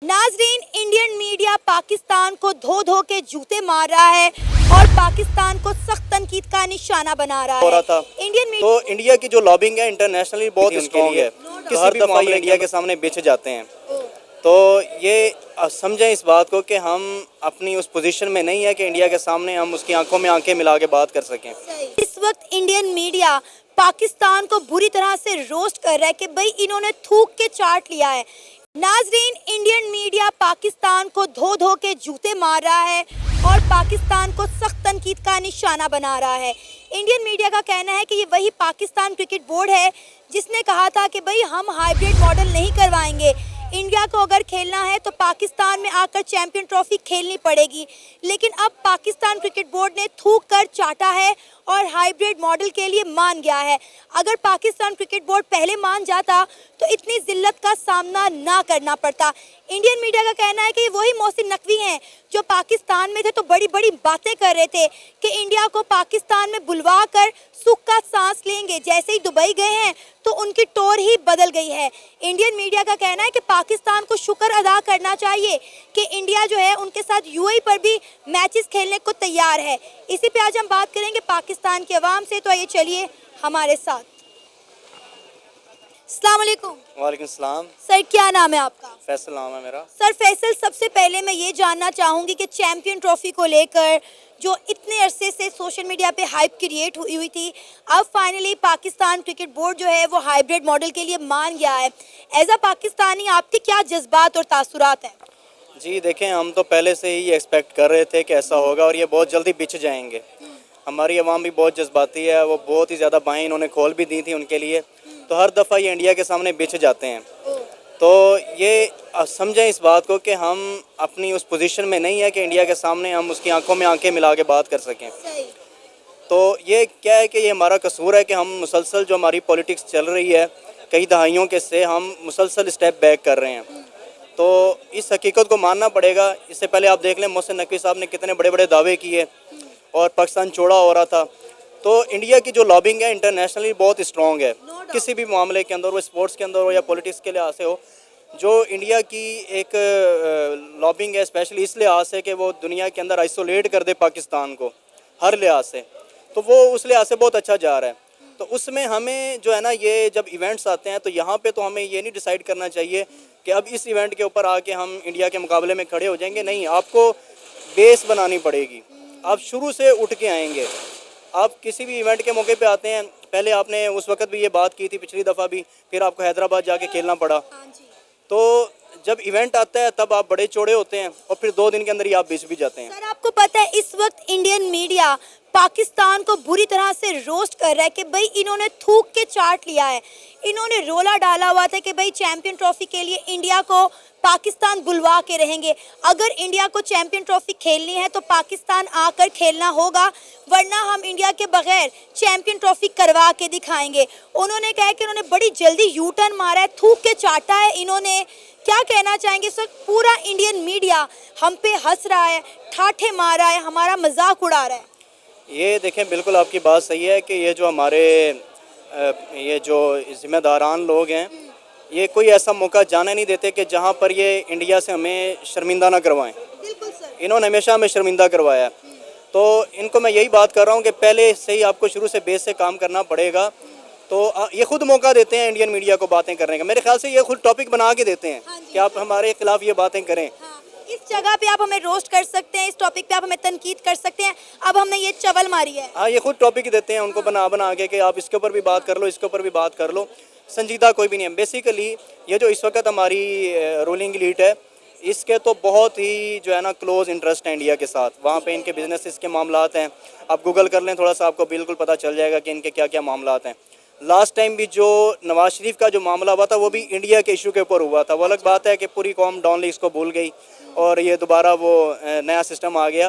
नाजरीन, Indian media Pakistan को धो धो के जूते मार रहा है और पाकिस्तान को सख्त तनकीद का निशाना बना रहा हो रहा है। था इंडियन मीडिया तो इंडिया की जो लॉबिंग है इंटरनेशनली बहुत स्ट्रॉन्ग है। हर दफा ये इंडिया के सामने बिछ जाते हैं। तो ये समझें इस बात को कि हम अपनी उस पोजीशन में नहीं है कि इंडिया के सामने हम उसकी आंखों में आंखें मिला के बात कर सकें। इस वक्त इंडियन मीडिया पाकिस्तान को बुरी तरह से रोस्ट कर रहा है कि भाई इन्होंने थूक के चाट लिया है। नाजरीन, इंडियन मीडिया पाकिस्तान को धो धो के जूते मार रहा है और पाकिस्तान को सख्त तनकीद का निशाना बना रहा है। इंडियन मीडिया का कहना है कि ये वही पाकिस्तान क्रिकेट बोर्ड है जिसने कहा था कि भाई हम हाइब्रिड मॉडल नहीं करवाएंगे, इंडिया को अगर खेलना है तो पाकिस्तान में आकर चैंपियन ट्रॉफी खेलनी पड़ेगी। लेकिन अब पाकिस्तान क्रिकेट बोर्ड ने थूक कर चाटा है और हाइब्रिड मॉडल के लिए मान गया है। अगर पाकिस्तान क्रिकेट बोर्ड पहले मान जाता तो इतनी जिल्लत का सामना ना करना पड़ता। इंडियन मीडिया का कहना है कि वही मोहसिन नकवी हैं जो पाकिस्तान में थे तो बड़ी बड़ी बातें कर रहे थे कि इंडिया को पाकिस्तान में बुलवा कर सुख का सांस लेंगे। जैसे ही दुबई गए हैं तो उनकी टोर ही बदल गई है। इंडियन मीडिया का कहना है कि पाकिस्तान को शुक्र अदा करना चाहिए कि इंडिया जो है उनके साथ यूएई पर भी मैचेस खेलने को तैयार है। इसी पे आज हम बात करेंगे पाकिस्तान के अवाम से, तो आइए चलिए हमारे साथ। अस्सलाम वालेकुम। वालेकुम सलाम। सर, क्या नाम है आपका? फैसल नाम है मेरा। सर फैसल, सबसे पहले मैं ये जानना चाहूँगी कि चैंपियन ट्रॉफी को लेकर जो इतने अरसे से सोशल मीडिया पे हाइप क्रिएट हुई थी, अब फाइनली पाकिस्तान क्रिकेट बोर्ड जो है वो हाइब्रिड मॉडल के लिए मान गया है। एज अ पाकिस्तानी आपके क्या जज्बात और तासुरात हैं? जी देखें, हम तो पहले से ही एक्सपेक्ट कर रहे थे कि ऐसा होगा और ये बहुत जल्दी बिछ जाएंगे। हमारी आवाम भी बहुत जज्बाती है, वो बहुत ही ज़्यादा बाहें इन्होंने खोल भी दी थी उनके लिए। तो हर दफ़ा ये इंडिया के सामने बिछ जाते हैं। तो ये समझें इस बात को कि हम अपनी उस पोजीशन में नहीं है कि इंडिया के सामने हम उसकी आंखों में आंखें मिला के बात कर सकें। तो ये क्या है कि ये हमारा कसूर है कि हम मुसलसल जो हमारी पॉलिटिक्स चल रही है कई दहाइयों के से हम मुसलसल स्टेप बैक कर रहे हैं। तो इस हकीकत को मानना पड़ेगा। इससे पहले आप देख लें मोहसिन नकवी साहब ने कितने बड़े बड़े दावे किए और पाकिस्तान चौड़ा हो रहा था। तो इंडिया की जो लॉबिंग है इंटरनेशनली बहुत स्ट्रॉन्ग है। किसी भी मामले के अंदर, वो स्पोर्ट्स के अंदर हो या पॉलिटिक्स के लिहाज से हो, जो इंडिया की एक लॉबिंग है स्पेशली इस लिहाज से कि वो दुनिया के अंदर आइसोलेट कर दे पाकिस्तान को हर लिहाज से, तो वो उस लिहाज से बहुत अच्छा जा रहा है। तो उसमें हमें जो है ना, ये जब इवेंट्स आते हैं तो यहाँ पे तो हमें ये नहीं डिसाइड करना चाहिए कि अब इस इवेंट के ऊपर आके हम इंडिया के मुकाबले में खड़े हो जाएंगे। नहीं, आपको बेस बनानी पड़ेगी। आप शुरू से उठ के आएंगे। आप किसी भी इवेंट के मौके पे आते हैं, पहले आपने उस वक्त भी ये बात की थी, पिछली दफ़ा भी, फिर आपको हैदराबाद जाके खेलना पड़ा। तो जब इवेंट आता है तब आप बड़े चौड़े होते हैं और फिर 2 दिन के अंदर ही आप बिछ भी जाते हैं। सर, आपको पता है इस वक्त इंडियन मीडिया पाकिस्तान को बुरी तरह से रोस्ट कर रहा है कि भाई इन्होंने थूक के चाट लिया है। इन्होंने रोला डाला हुआ था कि भाई चैंपियन ट्रॉफी के लिए इंडिया को पाकिस्तान बुलवा के रहेंगे। अगर इंडिया को चैंपियन ट्रॉफी खेलनी है तो पाकिस्तान आकर खेलना होगा, वरना हम इंडिया के बगैर चैंपियन ट्रॉफी करवा के दिखाएंगे। उन्होंने कहा कि उन्होंने बड़ी जल्दी यू टर्न मारा है, थूक के चाटा है इन्होंने। क्या कहना चाहेंगे सर? पूरा इंडियन मीडिया हम पे हंस रहा है, ठाठे मार रहा है, हमारा मजाक उड़ा रहा है। ये देखें, बिल्कुल आपकी बात सही है कि ये जो हमारे ये जो जिम्मेदारान लोग हैं, ये कोई ऐसा मौका जाने नहीं देते कि जहाँ पर ये इंडिया से हमें शर्मिंदा ना करवाएं। बिल्कुल सर। इन्होंने हमेशा हमें शर्मिंदा करवाया है। तो इनको मैं यही बात कर रहा हूँ कि पहले से ही आपको शुरू से बेस से काम करना पड़ेगा। तो ये खुद मौका देते हैं इंडियन मीडिया को बातें करने का। मेरे ख्याल से ये खुद टॉपिक बना के देते हैं कि आप हमारे खिलाफ ये बातें करें। इस जगह पे आप हमें रोस्ट कर सकते हैं, इस टॉपिक पे आप हमें तनकीद कर सकते हैं। अब हमने ये चवल मारी है। हाँ, ये खुद टॉपिक देते हैं उनको बना के कि आप इसके ऊपर भी बात कर लो, इसके ऊपर भी बात कर लो। संजीदा कोई भी नहीं है। बेसिकली ये जो इस वक्त हमारी रूलिंग एलीट है, इसके तो बहुत ही जो है ना क्लोज इंटरेस्ट है इंडिया के साथ। वहाँ पे इनके बिजनेस के मामलात हैं। आप गूगल कर लें थोड़ा सा, आपको बिल्कुल पता चल जाएगा कि इनके क्या क्या मामलात हैं। लास्ट टाइम भी जो नवाज शरीफ का जो मामला हुआ था वो भी इंडिया के इशू के ऊपर हुआ था। वो अलग बात है कि पूरी कौम डॉन लीग्स को भूल गई और ये दोबारा वो नया सिस्टम आ गया।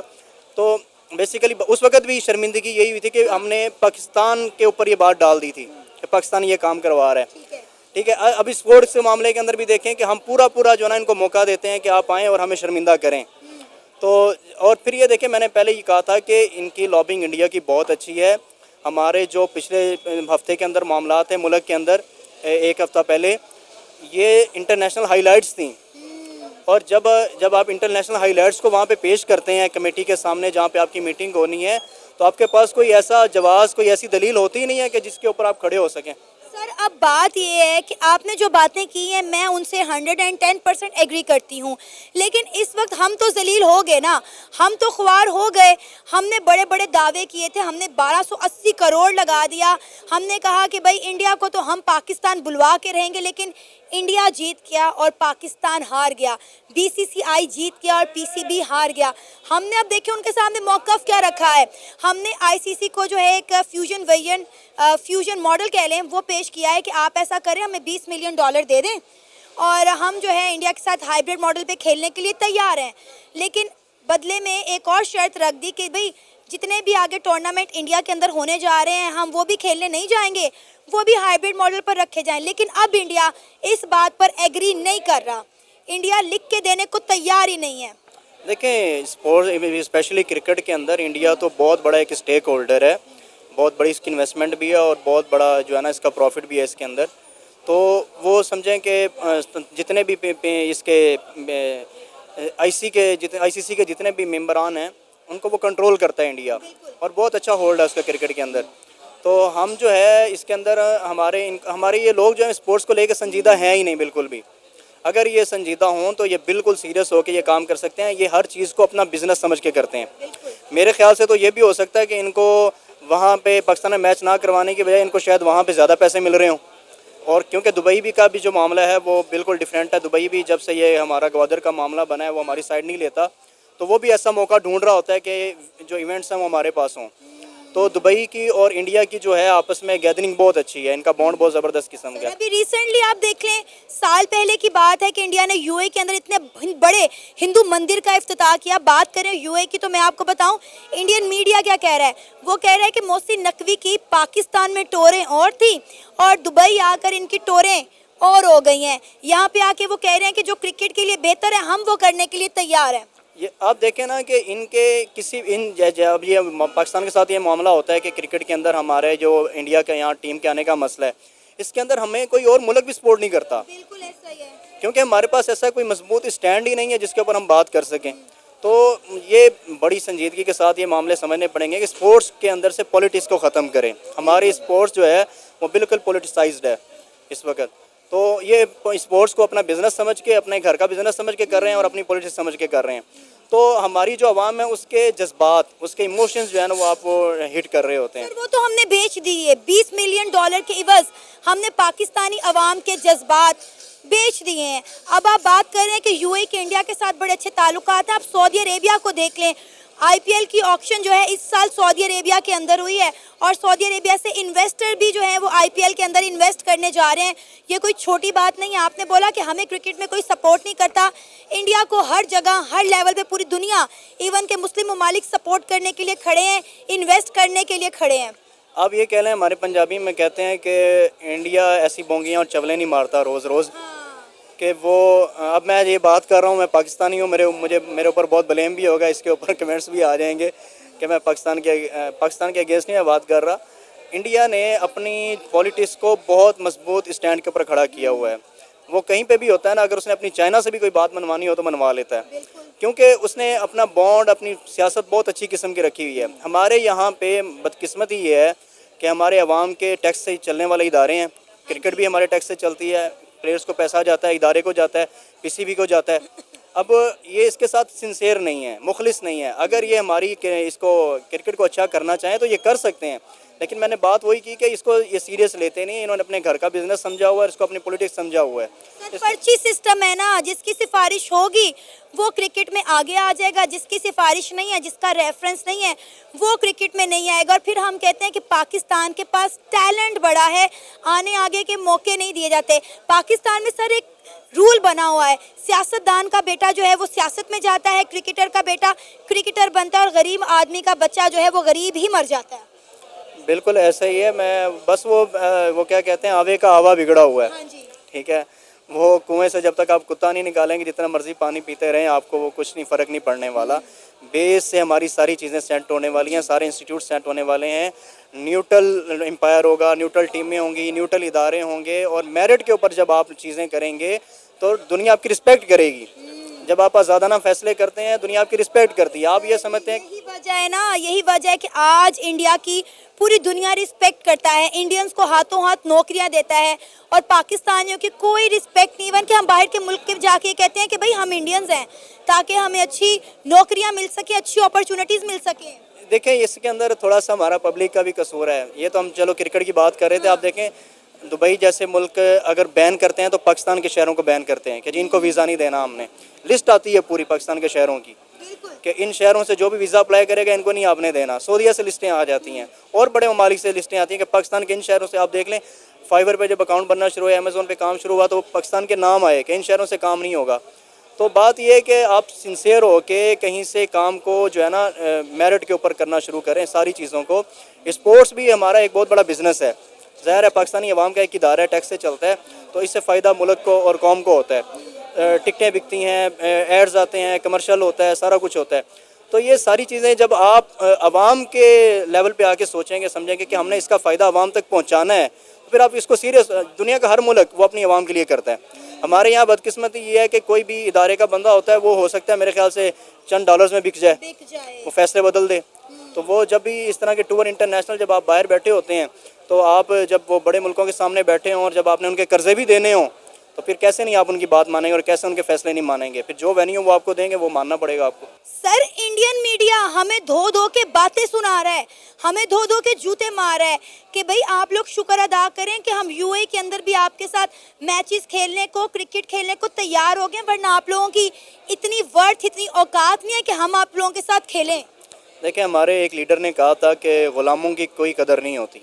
तो बेसिकली उस वक्त भी शर्मिंदगी यही हुई थी कि हमने पाकिस्तान के ऊपर ये बात डाल दी थी कि पाकिस्तान ये काम करवा रहा है। ठीक है, अभी स्पोर्ट्स के मामले के अंदर भी देखें कि हम पूरा जो है ना इनको मौका देते हैं कि आप आएँ और हमें शर्मिंदा करें। तो और फिर ये देखें, मैंने पहले ही कहा था कि इनकी लॉबिंग इंडिया की बहुत अच्छी है। हमारे जो पिछले हफ्ते के अंदर मामलात हैं मुल्क के अंदर, एक हफ़्ता पहले ये इंटरनेशनल हाईलाइट्स थी और जब आप इंटरनेशनल हाईलाइट्स को वहाँ पे पेश करते हैं कमेटी के सामने जहाँ पे आपकी मीटिंग होनी है, तो आपके पास कोई ऐसा जवाब, कोई ऐसी दलील होती ही नहीं है कि जिसके ऊपर आप खड़े हो सकें। सर अब बात ये है कि आपने जो बातें की हैं मैं उनसे 110% एग्री करती हूँ, लेकिन इस वक्त हम तो जलील हो गए ना, हम तो ख्वार हो गए। हमने बड़े बड़े दावे किए थे, हमने 1280 करोड़ लगा दिया, हमने कहा कि भाई इंडिया को तो हम पाकिस्तान बुलवा के रहेंगे, लेकिन इंडिया जीत गया और पाकिस्तान हार गया, बीसीसीआई जीत गया और पीसीबी हार गया। हमने अब देखिए उनके सामने मौक़िफ़ क्या रखा है, हमने आईसीसी को जो है एक फ्यूजन मॉडल कह लें वो पेश किया है कि आप ऐसा करें, हमें $20 मिलियन दे दें और हम जो है इंडिया के साथ हाइब्रिड मॉडल पे खेलने के लिए तैयार हैं। लेकिन बदले में एक और शर्त रख दी कि भाई जितने भी आगे टूर्नामेंट इंडिया के अंदर होने जा रहे हैं हम वो भी खेलने नहीं जाएंगे, वो भी हाइब्रिड मॉडल पर रखे जाएं। लेकिन अब इंडिया इस बात पर एग्री नहीं कर रहा, इंडिया लिख के देने को तैयार ही नहीं है। देखें, स्पोर्ट्स स्पेशली क्रिकेट के अंदर इंडिया तो बहुत बड़ा एक स्टेक होल्डर है, बहुत बड़ी इसकी इन्वेस्टमेंट भी है और बहुत बड़ा जो है ना इसका प्रॉफिट भी है इसके अंदर। तो वो समझें कि जितने भी इसके आईसीसी के जितने भी मेंबरान हैं उनको वो कंट्रोल करता है इंडिया, और बहुत अच्छा होल्ड है उसका क्रिकेट के अंदर। तो हम जो है इसके अंदर हमारे ये लोग जो है स्पोर्ट्स को लेकर संजीदा हैं ही नहीं बिल्कुल भी। अगर ये संजीदा हों तो ये बिल्कुल सीरियस होकर ये काम कर सकते हैं, ये हर चीज़ को अपना बिजनेस समझ के करते हैं। मेरे ख्याल से तो ये भी हो सकता है कि इनको वहाँ पे पाकिस्तान में मैच ना करवाने की बजाय इनको शायद वहाँ पे ज़्यादा पैसे मिल रहे हों। और क्योंकि दुबई भी का भी जो मामला है वो बिल्कुल डिफरेंट है, दुबई भी जब से ये हमारा ग्वादर का मामला बना है वो हमारी साइड नहीं लेता, तो वो भी ऐसा मौका ढूंढ रहा होता है कि जो इवेंट्स हैं वो हमारे पास हों। तो दुबई की और इंडिया की जो है आपस में गैदरिंग बहुत अच्छी है, इनका बॉन्ड बहुत ज़बरदस्त किस्म का है। अभी रिसेंटली आप देख लें, साल पहले की बात है कि इंडिया ने यूएई के अंदर इतने बड़े हिंदू मंदिर का इफ्तिताह किया। बात करें यूएई की तो मैं आपको बताऊं इंडियन मीडिया क्या कह रहा है, वो कह रहा है कि मोहसिन नकवी की पाकिस्तान में टोरें और थी और दुबई आकर इनकी टोरें और हो गई हैं। यहाँ पे आके वो कह रहे हैं कि जो क्रिकेट के लिए बेहतर है हम वो करने के लिए तैयार हैं। ये आप देखें ना कि इनके जब ये पाकिस्तान के साथ ये मामला होता है कि क्रिकेट के अंदर हमारे जो इंडिया के यहाँ टीम के आने का मसला है, इसके अंदर हमें कोई और मुल्क भी सपोर्ट नहीं करता। बिल्कुल ऐसा ही है, क्योंकि हमारे पास ऐसा कोई मजबूत स्टैंड ही नहीं है जिसके ऊपर हम बात कर सकें। तो ये बड़ी संजीदगी के साथ ये मामले समझने पड़ेंगे कि स्पोर्ट्स के अंदर से पॉलिटिक्स को ख़त्म करें। हमारी स्पोर्ट्स जो है वो बिल्कुल पॉलिटिसाइज्ड है इस वक्त। तो ये स्पोर्ट्स को अपना बिजनेस समझ के, अपने घर का बिजनेस समझ के कर रहे हैं और अपनी पॉलिटिक्स समझ के कर रहे हैं। तो हमारी जो आवाम है उसके जज्बात, उसके इमोशंस जो है ना वो आप हिट कर रहे होते हैं। वो तो हमने बेच दी है $20 मिलियन के इवज, हमने पाकिस्तानी अवाम के जज्बात बेच दिए हैं। अब आप बात कर रहे हैं कि यूएई के इंडिया के साथ बड़े अच्छे ताल्लुकात हैं। आप सऊदी अरेबिया को देख लें, आईपीएल की ऑक्शन जो है इस साल सऊदी अरेबिया के अंदर हुई है और सऊदी अरेबिया से इन्वेस्टर भी जो है वो आईपीएल के अंदर इन्वेस्ट करने जा रहे हैं। ये कोई छोटी बात नहीं है। आपने बोला कि हमें क्रिकेट में कोई सपोर्ट नहीं करता, इंडिया को हर जगह हर लेवल पे पूरी दुनिया इवन के मुस्लिम ममालिक सपोर्ट करने के लिए खड़े हैं, इन्वेस्ट करने के लिए खड़े हैं। आप ये कह लें, हमारे पंजाबी में कहते हैं कि इंडिया ऐसी बोंगियाँ और चवलें नहीं मारता रोज़ रोज़, कि वो अब मैं ये बात कर रहा हूँ, मैं पाकिस्तानी हूँ, मेरे ऊपर बहुत ब्लेम भी होगा, इसके ऊपर कमेंट्स भी आ जाएंगे कि मैं पाकिस्तान के अगेंस्ट नहीं मैं बात कर रहा। इंडिया ने अपनी पॉलिटिक्स को बहुत मजबूत स्टैंड के ऊपर खड़ा किया हुआ है। वो कहीं पे भी होता है ना, अगर उसने अपनी चाइना से भी कोई बात मनवानी हो तो मनवा लेता है, क्योंकि उसने अपना बॉन्ड, अपनी सियासत बहुत अच्छी किस्म की रखी हुई है। हमारे यहाँ पे बदकिस्मती ये है कि हमारे अवाम के टैक्स से चलने वाले इदारे हैं। क्रिकेट भी हमारे टैक्स से चलती है, प्लेयर्स को पैसा जाता है, इदारे को जाता है, पीसीबी को जाता है। अब ये इसके साथ सिंसेयर नहीं है, मुखलिस नहीं है। अगर ये हमारी इसको क्रिकेट को अच्छा करना चाहें तो ये कर सकते हैं, लेकिन मैंने बात वही की कि इसको ये सीरियस लेते नहीं। इन्होंने अपने घर का बिजनेस समझा हुआ है, इसको अपनी पॉलिटिक्स समझा हुआ है। पर्ची सिस्टम है ना, जिसकी सिफारिश होगी वो क्रिकेट में आगे आ जाएगा, जिसकी सिफारिश नहीं है, जिसका रेफरेंस नहीं है, वो क्रिकेट में नहीं आएगा। और फिर हम कहते हैं कि पाकिस्तान के पास टैलेंट बड़ा है, आने आगे के मौके नहीं दिए जाते। पाकिस्तान में सर एक रूल बना हुआ है, सियासतदान का बेटा जो है वो सियासत में जाता है, क्रिकेटर का बेटा क्रिकेटर बनता है और गरीब आदमी का बच्चा जो है वो गरीब ही मर जाता है। बिल्कुल ऐसा ही है। मैं बस वो क्या कहते हैं, आवे का हवा बिगड़ा हुआ है। हाँ जी। ठीक है, वो कुएं से जब तक आप कुत्ता नहीं निकालेंगे, जितना मर्जी पानी पीते रहें, आपको वो कुछ नहीं, फ़र्क नहीं पड़ने वाला। बेस से हमारी सारी चीज़ें सेट होने वाली हैं, सारे इंस्टीट्यूट सेट होने वाले हैं। न्यूट्रल एम्पायर होगा, न्यूट्रल टीमें होंगी, न्यूट्रल इदारे होंगे, और मेरिट के ऊपर जब आप चीज़ें करेंगे तो दुनिया आपकी रिस्पेक्ट करेगी। जब आप आज़ादाना फैसले करते हैं दुनिया आपकी रिस्पेक्ट करती है। आप ये समझते हैं यही वजह है ना, यही वजह है कि आज इंडिया की पूरी दुनिया रिस्पेक्ट करता है, इंडियंस को हाथों हाथ नौकरियां देता है और पाकिस्तानियों की कोई रिस्पेक्ट नहीं। इवन कि हम बाहर के मुल्क के जाके कहते हैं कि भाई हम इंडियंस हैं, ताकि हमें अच्छी नौकरियां मिल सके, अच्छी अपॉर्चुनिटीज मिल सके। देखें इसके अंदर थोड़ा सा हमारा पब्लिक का भी कसूर है। ये तो हम चलो क्रिकेट की बात कर रहे थे, आप देखें दुबई जैसे मुल्क अगर बैन करते हैं तो पाकिस्तान के शहरों को बैन करते हैं कि जी इनको वीज़ा नहीं देना। हमने लिस्ट आती है पूरी पाकिस्तान के शहरों की कि इन शहरों से जो भी वीज़ा अप्लाई करेगा इनको नहीं आपने देना। सऊदीया से लिस्टें आ जाती हैं और बड़े ममालिक से लिस्टें आती हैं कि पाकिस्तान के इन शहरों से। आप देख लें फाइवर पे जब अकाउंट बनना शुरू हुआ, अमेज़ोन पे काम शुरू हुआ, तो पाकिस्तान के नाम आए कि इन शहरों से काम नहीं होगा। तो बात यह है कि आप सिंसियर हो के कहीं से काम को जो है ना मेरिट के ऊपर करना शुरू करें सारी चीज़ों को। स्पोर्ट्स भी हमारा एक बहुत बड़ा बिजनेस है। ज़ाहिर है पाकिस्तानी अवाम का एक इदारा है, टैक्स से चलता है, तो इससे फ़ायदा मुल्क को और कौम को होता है। टिकटें बिकती हैं, एड्स आते हैं, कमर्शियल होता है, सारा कुछ होता है। तो ये सारी चीज़ें जब आप अवाम के लेवल पे आके सोचेंगे, समझेंगे कि हमने इसका फ़ायदा अवाम तक पहुँचाना है, तो फिर आप इसको सीरियस। दुनिया का हर मुल्क वो अपनी अवाम के लिए करता है। हमारे यहाँ बदकिस्मती ये है कि कोई भी इदारे का बंदा होता है, वो हो सकता है मेरे ख्याल से चंद डॉलर्स में बिक जाए, वो फैसले बदल दे। तो वो जब भी इस तरह के टूर इंटरनेशनल जब आप बाहर बैठे होते हैं, तो आप जब वो बड़े मुल्कों के सामने बैठे हों और जब आपने उनके कर्जे भी देने हों, तो फिर कैसे नहीं आप उनकी बात मानेंगे और कैसे उनके फैसले नहीं मानेंगे। फिर जो वेन्यू वो आपको देंगे वो मानना पड़ेगा आपको। सर, इंडियन मीडिया हमें धो धो के बातें सुना रहा है, हमें धो धो के जूते मार रहा है कि भाई आप लोग शुक्र अदा करें कि हम यूएई के अंदर भी आपके साथ मैचेस खेलने को, क्रिकेट खेलने को तैयार हो गए, वरना आप लोगों की इतनी वर्थ, इतनी औकात नहीं है कि हम आप लोगों के साथ खेलें। देखिए हमारे एक लीडर ने कहा था कि ग़ुलामों की कोई कदर नहीं होती।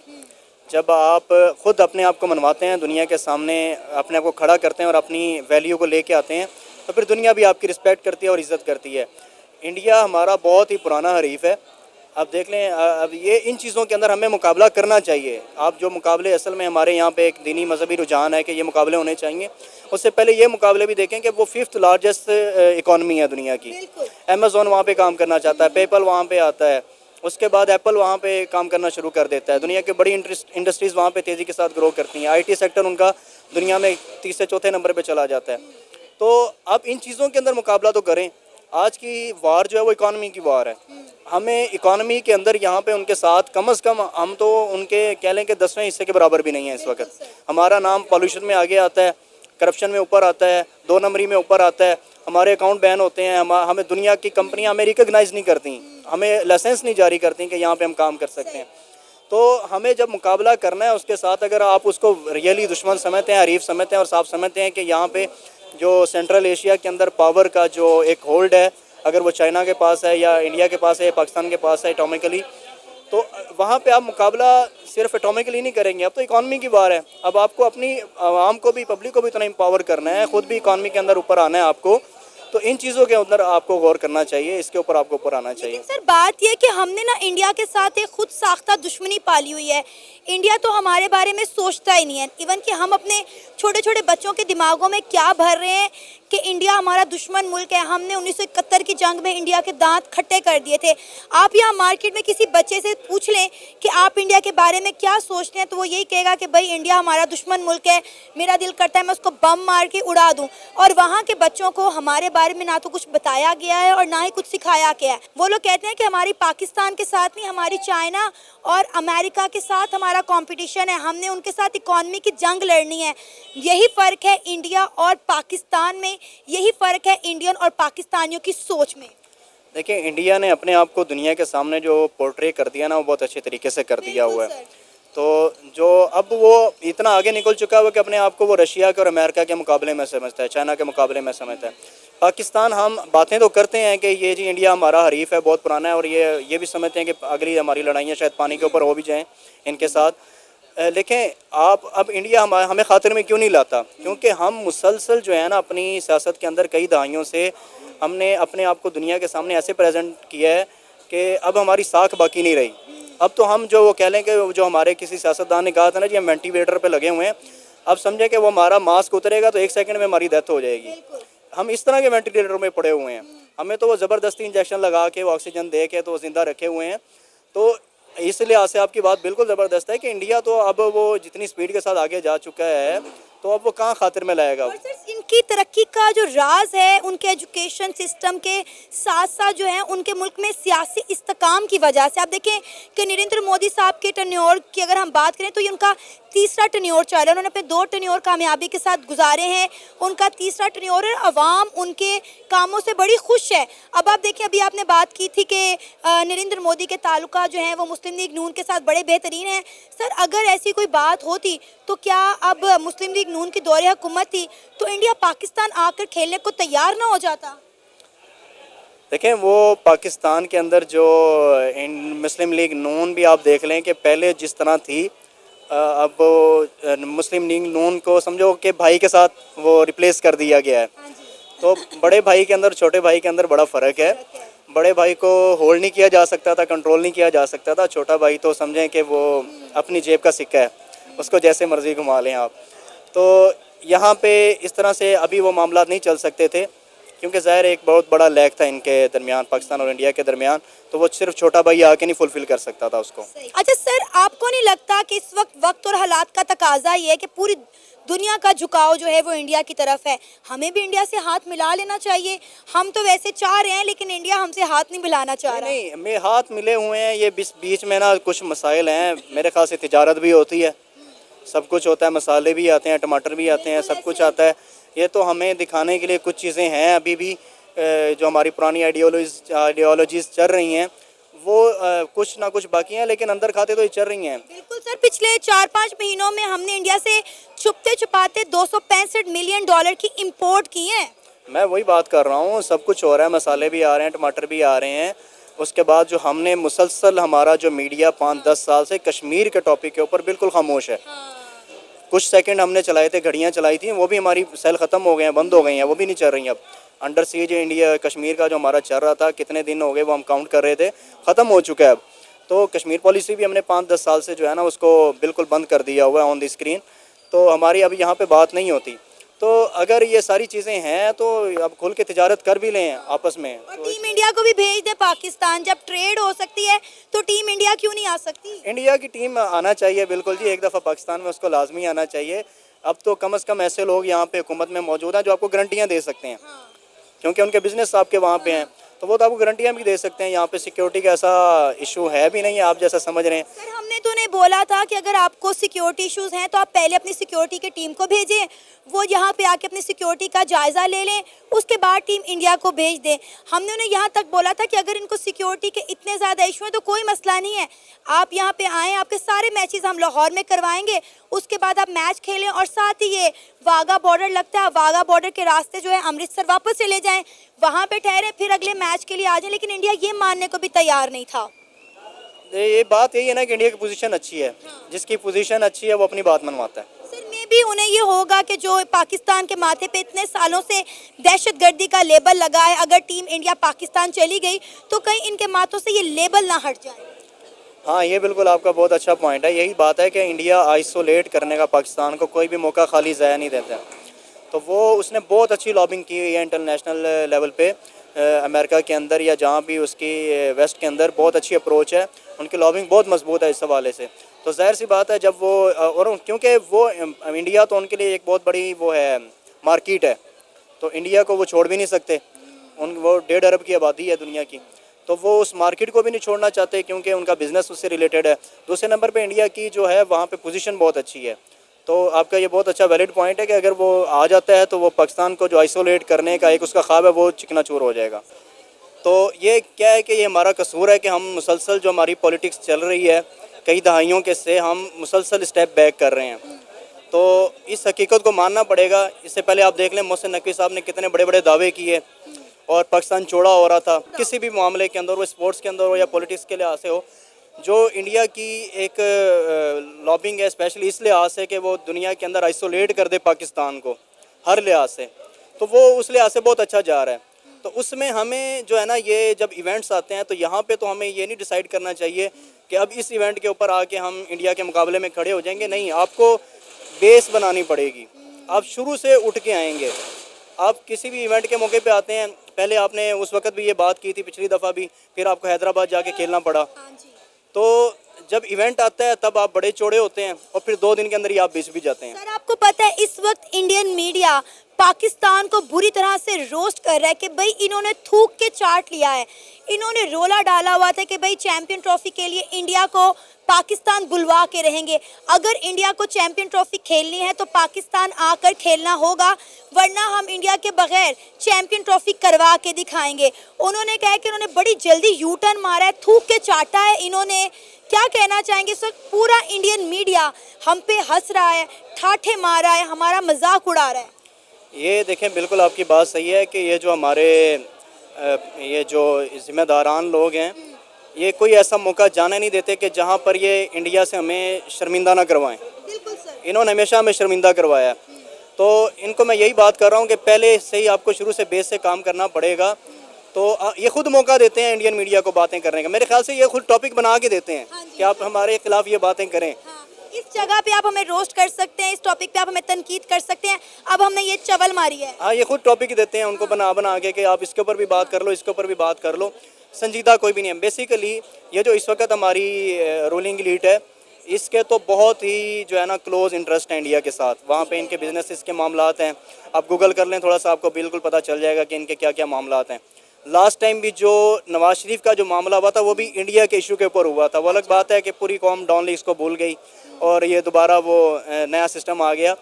जब आप ख़ुद अपने आप को मनवाते हैं, दुनिया के सामने अपने आप को खड़ा करते हैं और अपनी वैल्यू को लेके आते हैं, तो फिर दुनिया भी आपकी रिस्पेक्ट करती है और इज़्ज़त करती है। इंडिया हमारा बहुत ही पुराना हरीफ है। अब देख लें, अब ये इन चीज़ों के अंदर हमें मुकाबला करना चाहिए। आप जो मुकाबले असल में हमारे यहाँ पे एक दीनी मजहबी रुझान है कि ये मुकाबले होने चाहिए। उससे पहले ये मुकाबले भी देखें कि वो 5th लार्जेस्ट इकॉनमी है दुनिया की। अमेज़ोन वहाँ पे काम करना चाहता है, पेपल वहाँ पे आता है, उसके बाद एप्पल वहाँ पे काम करना शुरू कर देता है। दुनिया के बड़ी इंडस्ट्रीज़ वहाँ पे तेज़ी के साथ ग्रो करती हैं। IT सेक्टर उनका दुनिया में 3 से 4थे नंबर पे चला जाता है। तो अब इन चीज़ों के अंदर मुकाबला तो करें। आज की वार जो है वो इकॉनमी की वार है। हमें इकॉनमी के अंदर यहाँ पे उनके साथ कम से कम हम तो उनके कह लें कि 10वें हिस्से के बराबर भी नहीं है इस वक्त। हमारा नाम पॉल्यूशन में आगे आता है, करप्शन में ऊपर आता है, 2 नंबरी में ऊपर आता है, हमारे अकाउंट बैन होते हैं, हमें दुनिया की कंपनियां हमें रिकॉग्नाइज़ नहीं करती, हमें लाइसेंस नहीं जारी करती कि यहाँ पे हम काम कर सकते हैं। तो हमें जब मुकाबला करना है उसके साथ, अगर आप उसको रियली दुश्मन समझते हैं, हरीफ समझते हैं और साफ समझते हैं कि यहाँ पे जो सेंट्रल एशिया के अंदर पावर का जो एक होल्ड है, अगर वो चाइना के पास है या इंडिया के पास है, पाकिस्तान के पास है एटॉमिकली, तो वहाँ पे आप मुकाबला सिर्फ एटॉमिकली नहीं करेंगे। अब तो इकॉनमी की बार है। अब आपको अपनी आवाम को भी, पब्लिक को भी इतना एम्पावर करना है, ख़ुद भी इकॉनमी के अंदर ऊपर आना है आपको। तो इन चीज़ों के अंदर आपको गौर करना चाहिए, इसके ऊपर आपको ऊपर आना चाहिए। सर, बात यह कि हमने ना इंडिया के साथ एक खुद साख्ता दुश्मनी पाली हुई है। इंडिया तो हमारे बारे में सोचता ही नहीं है। इवन कि हम अपने छोटे छोटे बच्चों के दिमागों में क्या भर रहे हैं कि इंडिया हमारा दुश्मन मुल्क है। हमने 1971 की जंग में इंडिया के दांत खट्टे कर दिए थे। आप यहाँ मार्केट में किसी बच्चे से पूछ लें कि आप इंडिया के बारे में क्या सोचते हैं, तो वो यही कहेगा कि भाई इंडिया हमारा दुश्मन मुल्क है, मेरा दिल करता है मैं उसको बम मार के उड़ा दूँ। और वहाँ के बच्चों को हमारे बारे में ना तो कुछ बताया गया है और ना ही कुछ सिखाया गया है। वो लोग कहते हैं कि हमारी पाकिस्तान के साथ नहीं, हमारी चाइना और अमेरिका के साथ हमारा कंपटीशन है, हमने उनके साथ इकॉनमी की जंग लड़नी है। यही फ़र्क है इंडिया और पाकिस्तान में, यही फ़र्क है इंडियन और पाकिस्तानियों की सोच में। देखिए इंडिया ने अपने आप को दुनिया के सामने जो पोर्ट्रे कर दिया ना, वो बहुत अच्छे तरीके से कर दिया हुआ है। तो जो अब वो इतना आगे निकल चुका है कि अपने आप को वो रशिया के और अमेरिका के मुकाबले में समझता है, चाइना के मुकाबले में समझता है। पाकिस्तान, हम बातें तो करते हैं कि ये जी इंडिया हमारा हरीफ है, बहुत पुराना है, और ये भी समझते हैं कि अगली हमारी लड़ाइयाँ शायद पानी के ऊपर हो भी जाएँ इनके साथ। लेकिन आप अब इंडिया हमें खातिर में क्यों नहीं लाता? क्योंकि हम मुसलसल जो है ना अपनी सियासत के अंदर कई दहाइयों से हमने अपने आप को दुनिया के सामने ऐसे प्रेजेंट किया है कि अब हमारी साख बाकी नहीं रही। अब तो हम जो वो कह लें कि जो हमारे किसी सियासतदान ने कहा था ना जी हम वेंटिलेटर पे लगे हुए हैं, अब समझे कि वो हमारा मास्क उतरेगा तो 1 सेकंड में हमारी डेथ हो जाएगी। हम इस तरह के वेंटिलेटर में पड़े हुए हैं। हमें तो वो ज़बरदस्ती इंजेक्शन लगा के, वो ऑक्सीजन दे के तो ज़िंदा रखे हुए हैं। तो इस लिहाज से आपकी बात बिल्कुल ज़बरदस्त है कि इंडिया तो अब वो जितनी स्पीड के साथ आगे जा चुका है, तो अब वो कहाँ खातिर में लाएगा। और सर इनकी तरक्की का जो राज है उनके एजुकेशन सिस्टम के साथ साथ जो है उनके मुल्क में सियासी इस्तेकाम की वजह से आप देखें कि नरेंद्र मोदी साहब के टन्योर की अगर हम बात करें तो ये उनका तीसरा टन्योर चल रहा है। उन्होंने अपने 2 टन्योर कामयाबी के साथ गुजारे हैं, उनका तीसरा टन्योर है। अवाम उनके कामों से बड़ी खुश है। अब आप देखें अभी आपने बात की थी कि नरेंद्र मोदी के ताल्लुका जो है वो मुस्लिम लीग नून के साथ बड़े बेहतरीन हैं। सर अगर ऐसी कोई बात होती तो क्या अब मुस्लिम लीग नून की दौरे हुकूमत थी तो इंडिया पाकिस्तान आकर खेलने को तैयार ना हो जाता? देखें वो पाकिस्तान के अंदर जो मुस्लिम लीग नून भी आप देख लें कि पहले जिस तरह थी, अब मुस्लिम लीग नून को समझो कि भाई के साथ वो रिप्लेस कर दिया गया है। तो बड़े भाई के अंदर छोटे भाई के अंदर बड़ा फ़र्क है। बड़े भाई को होल्ड नहीं किया जा सकता था, कंट्रोल नहीं किया जा सकता था। छोटा भाई तो समझें कि वो अपनी जेब का सिक्का है, उसको जैसे मर्ज़ी घुमा लें आप। तो यहाँ पे इस तरह से अभी वो मामला नहीं चल सकते थे, क्योंकि ज़ाहिर एक बहुत बड़ा लैग था इनके दरमियान, पाकिस्तान और इंडिया के दरमियान। तो वो सिर्फ छोटा भाई आके नहीं फुलफ़िल कर सकता था उसको। अच्छा सर आपको नहीं लगता कि इस वक्त और हालात का तकाजा ये है कि पूरी दुनिया का झुकाव जो है वो इंडिया की तरफ है? हमें भी इंडिया से हाथ मिला लेना चाहिए। हम तो वैसे चाह रहे हैं लेकिन इंडिया हमसे हाथ नहीं मिलाना चाह रहा। नहीं, मैं हाथ मिले हुए हैं। ये बीच में ना कुछ मसाइल हैं, मेरे ख्याल से तिजारत भी होती है, सब कुछ होता है, मसाले भी आते हैं, टमाटर भी आते हैं, सब कुछ आता है। ये तो हमें दिखाने के लिए कुछ चीज़ें हैं अभी भी, जो हमारी पुरानी आइडियोलॉजीज़ चल रही हैं वो कुछ ना कुछ बाकी हैं, लेकिन अंदर खाते तो ये चल रही हैं। बिल्कुल सर, पिछले 4-5 महीनों में हमने इंडिया से छुपते छुपाते 265 मिलियन डॉलर की इंपोर्ट की है। मैं वही बात कर रहा हूँ, सब कुछ हो रहा है, मसाले भी आ रहे हैं, टमाटर भी आ रहे हैं। उसके बाद जो हमने मुसलसल, हमारा जो मीडिया 5-10 साल से कश्मीर के टॉपिक के ऊपर बिल्कुल खामोश है। कुछ सेकंड हमने चलाए थे, घड़ियाँ चलाई थी, वो भी हमारी सेल ख़त्म हो गए हैं, बंद हो गई हैं, वो भी नहीं चल रही अब। अंडर सीज इंडिया कश्मीर का जो हमारा चल रहा था, कितने दिन हो गए वो हम काउंट कर रहे थे, ख़त्म हो चुका है अब। तो कश्मीर पॉलिसी भी हमने 5-10 साल से जो है ना उसको बिल्कुल बंद कर दिया हुआ है ऑन द स्क्रीन। तो हमारी अभी यहाँ पे बात नहीं होती। तो अगर ये सारी चीज़ें हैं तो अब खुल के तिजारत कर भी लें आपस में। और टीम इंडिया को भी भेज दे पाकिस्तान, जब ट्रेड हो सकती है तो टीम इंडिया क्यों नहीं आ सकती? इंडिया की टीम आना चाहिए बिल्कुल जी, एक दफ़ा पाकिस्तान में उसको लाजमी आना चाहिए। अब तो कम से कम ऐसे लोग यहाँ पे हुकूमत में मौजूद हैं जो आपको गारंटियाँ दे सकते हैं, क्योंकि उनके बिज़नेस आपके वहाँ पे हैं, तो वो तो आपको गारंटियाँ भी दे सकते हैं। यहाँ पे सिक्योरिटी का ऐसा इशू है भी नहीं है आप जैसा समझ रहे हैं। सर हमने तो उन्हें बोला था कि अगर आपको सिक्योरिटी इश्यूज हैं तो आप पहले अपनी सिक्योरिटी की टीम को भेजें, वो यहाँ पे आके अपनी सिक्योरिटी का जायज़ा ले लें, उसके बाद टीम इंडिया को भेज दें। हमने उन्हें यहाँ तक बोला था कि अगर इनको सिक्योरिटी के इतने ज़्यादा इशू हैं तो कोई मसला नहीं है, आप यहाँ पे आएँ, आपके सारे मैचेस हम लाहौर में करवाएंगे, उसके बाद आप मैच खेलें और साथ ही ये वाघा बॉर्डर लगता है, वाघा बॉर्डर के रास्ते जो है अमृतसर वापस चले जाएं, वहाँ पे ठहरे, फिर अगले मैच के लिए आ जाएं। लेकिन इंडिया ये मानने को भी तैयार नहीं था। ये बात यही है ना कि इंडिया की पोजीशन अच्छी है, जिसकी पोजीशन अच्छी है वो अपनी बात मनवाता है। सर में भी उन्हें ये होगा कि जो पाकिस्तान के माथे पे इतने सालों से दहशतगर्दी का लेबल लगा है, अगर टीम इंडिया पाकिस्तान चली गई तो कहीं इनके माथों से ये लेबल ना हट जाए। हाँ, ये बिल्कुल आपका बहुत अच्छा पॉइंट है। यही बात है कि इंडिया आइसोलेट करने का पाकिस्तान को कोई भी मौका खाली ज़ाया नहीं देता। तो वो उसने बहुत अच्छी लॉबिंग की हुई है इंटरनेशनल लेवल पे, अमेरिका के अंदर या जहाँ भी उसकी वेस्ट के अंदर बहुत अच्छी अप्रोच है, उनकी लॉबिंग बहुत मजबूत है इस हवाले से। तो ज़ाहिर सी बात है जब वो और क्योंकि वो इंडिया तो उनके लिए एक बहुत बड़ी वो है मार्केट है, तो इंडिया को वो छोड़ भी नहीं सकते। वो 1.5 अरब की आबादी है दुनिया की, तो वो उस मार्केट को भी नहीं छोड़ना चाहते क्योंकि उनका बिज़नेस उससे रिलेटेड है। दूसरे नंबर पे इंडिया की जो है वहाँ पे पोजीशन बहुत अच्छी है। तो आपका ये बहुत अच्छा वैलिड पॉइंट है कि अगर वो आ जाता है तो वो पाकिस्तान को जो आइसोलेट करने का एक उसका ख्वाब है वो चिकनाचूर हो जाएगा। तो ये क्या है कि ये हमारा कसूर है कि हम मुसलसल जो हमारी पॉलिटिक्स चल रही है कई दहाइयों के से हम मुसलसल स्टेप बैक कर रहे हैं। तो इस हकीकत को मानना पड़ेगा। इससे पहले आप देख लें मोहसिन नकवी साहब ने कितने बड़े बड़े दावे किए और पाकिस्तान चौड़ा हो रहा था किसी भी मामले के अंदर, वो स्पोर्ट्स के अंदर हो या पॉलिटिक्स के लिहाज से हो। जो इंडिया की एक लॉबिंग है स्पेशली इस लिहाज से कि वो दुनिया के अंदर आइसोलेट कर दे पाकिस्तान को हर लिहाज से, तो वो उस लिहाज से बहुत अच्छा जा रहा है। तो उसमें हमें जो है ना ये जब इवेंट्स आते हैं तो यहाँ पे तो हमें ये नहीं डिसाइड करना चाहिए कि अब इस इवेंट के ऊपर आके हम इंडिया के मुकाबले में खड़े हो जाएंगे। नहीं, आपको बेस बनानी पड़ेगी, आप शुरू से उठ के आएंगे। आप किसी भी इवेंट के मौके पे आते हैं, पहले आपने उस वक्त भी ये बात की थी पिछली दफ़ा भी, फिर आपको हैदराबाद जाके खेलना पड़ा। तो जब इवेंट आता है तब आप बड़े चौड़े होते हैं और फिर 2 दिन के अंदर ही आप बेच भी जाते हैं। सर आपको पता है इस वक्त इंडियन मीडिया पाकिस्तान को बुरी तरह से रोस्ट कर रहा है कि भाई इन्होंने थूक के चाट लिया है। इन्होंने रोला डाला हुआ था कि भाई चैंपियन ट्रॉफी के लिए इंडिया को पाकिस्तान बुलवा के रहेंगे। अगर इंडिया को चैंपियन ट्रॉफी खेलनी है तो पाकिस्तान आकर खेलना होगा, वरना हम इंडिया के बगैर चैंपियन ट्रॉफी करवा के दिखाएंगे। उन्होंने कहा कि उन्होंने बड़ी जल्दी यू टर्न मारा है, थूक के चाटा है इन्होंने। क्या कहना चाहेंगे इस वक्त पूरा इंडियन मीडिया हम पे हंस रहा है, ठाठे मार रहा है, हमारा मजाक उड़ा रहा है। ये देखें, बिल्कुल आपकी बात सही है कि ये जो हमारे ये जो जिम्मेदारान लोग हैं, ये कोई ऐसा मौका जाने नहीं देते कि जहाँ पर ये इंडिया से हमें शर्मिंदा ना करवाएं। बिल्कुल सर। इन्होंने हमेशा हमें शर्मिंदा करवाया है। तो इनको मैं यही बात कर रहा हूँ कि पहले से ही आपको शुरू से बेस से काम करना पड़ेगा। तो ये खुद मौका देते हैं इंडियन मीडिया को बातें करने का। मेरे ख्याल से ये खुद टॉपिक बना के देते हैं कि आप हमारे खिलाफ ये बातें करें। हाँ, इस जगह पे आप हमें रोस्ट कर सकते हैं, इस टॉपिक पे आप हमें तनकीद कर सकते हैं। अब हमने ये चवल मारी है। हाँ, ये खुद टॉपिक देते हैं उनको बना बना के कि आप इसके ऊपर भी बात कर लो, इसके ऊपर भी बात कर लो। संजीदा कोई भी नहीं है। बेसिकली ये जो इस वक्त हमारी रूलिंग एलीट है, इसके तो बहुत ही जो है ना क्लोज इंटरेस्ट है इंडिया के साथ। वहाँ पे इनके बिजनेस के मामलात हैं। आप गूगल कर लें थोड़ा सा, आपको बिल्कुल पता चल जाएगा कि इनके क्या क्या मामलात हैं। लास्ट टाइम भी जो नवाज शरीफ का जो मामला हुआ था वो भी इंडिया के इशू के ऊपर हुआ था। वो अलग बात है कि पूरी कौम डॉन लीग्स को भूल गई और ये दोबारा वो नया सिस्टम आ गया।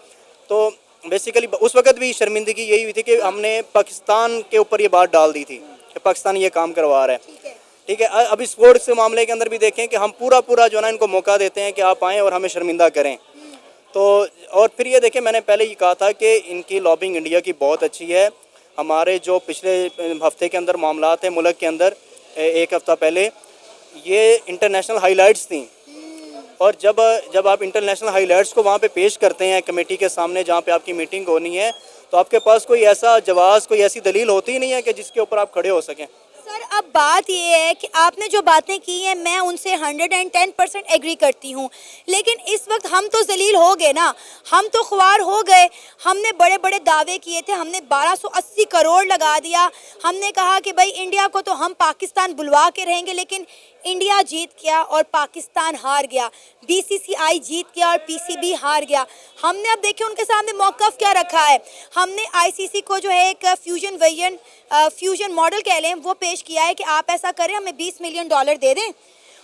तो बेसिकली उस वक्त भी शर्मिंदगी यही हुई थी कि हमने पाकिस्तान के ऊपर ये बात डाल दी थी कि पाकिस्तान ये काम करवा रहा है। ठीक है, अभी स्पोर्ट्स के मामले के अंदर भी देखें कि हम पूरा जो है ना इनको मौका देते हैं कि आप आएँ और हमें शर्मिंदा करें। तो और फिर ये देखें, मैंने पहले ही कहा था कि इनकी लॉबिंग इंडिया की बहुत अच्छी है। हमारे जो पिछले हफ्ते के अंदर मामलात हैं मुल्क के अंदर, एक हफ्ता पहले ये इंटरनेशनल हाइलाइट्स थी। और जब आप इंटरनेशनल हाइलाइट्स को वहाँ पे पेश करते हैं कमेटी के सामने जहाँ पे आपकी मीटिंग होनी है, तो आपके पास कोई ऐसा जवाब, कोई ऐसी दलील होती ही नहीं है कि जिसके ऊपर आप खड़े हो सकें। सर अब बात ये है कि आपने जो बातें की हैं मैं उनसे 110% एग्री करती हूँ, लेकिन इस वक्त हम तो जलील हो गए ना, हम तो ख्वार हो गए। हमने बड़े बड़े दावे किए थे, हमने 1280 करोड़ लगा दिया। हमने कहा कि भाई इंडिया को तो हम पाकिस्तान बुलवा के रहेंगे, लेकिन इंडिया जीत गया और पाकिस्तान हार गया। बीसीसीआई जीत गया और पीसीबी हार गया। हमने अब देखिए उनके सामने मौक़िफ़ क्या रखा है। हमने आईसीसी को जो है एक फ्यूजन मॉडल कह लें वो पेश किया है कि आप ऐसा करें, हमें $20 मिलियन दे दें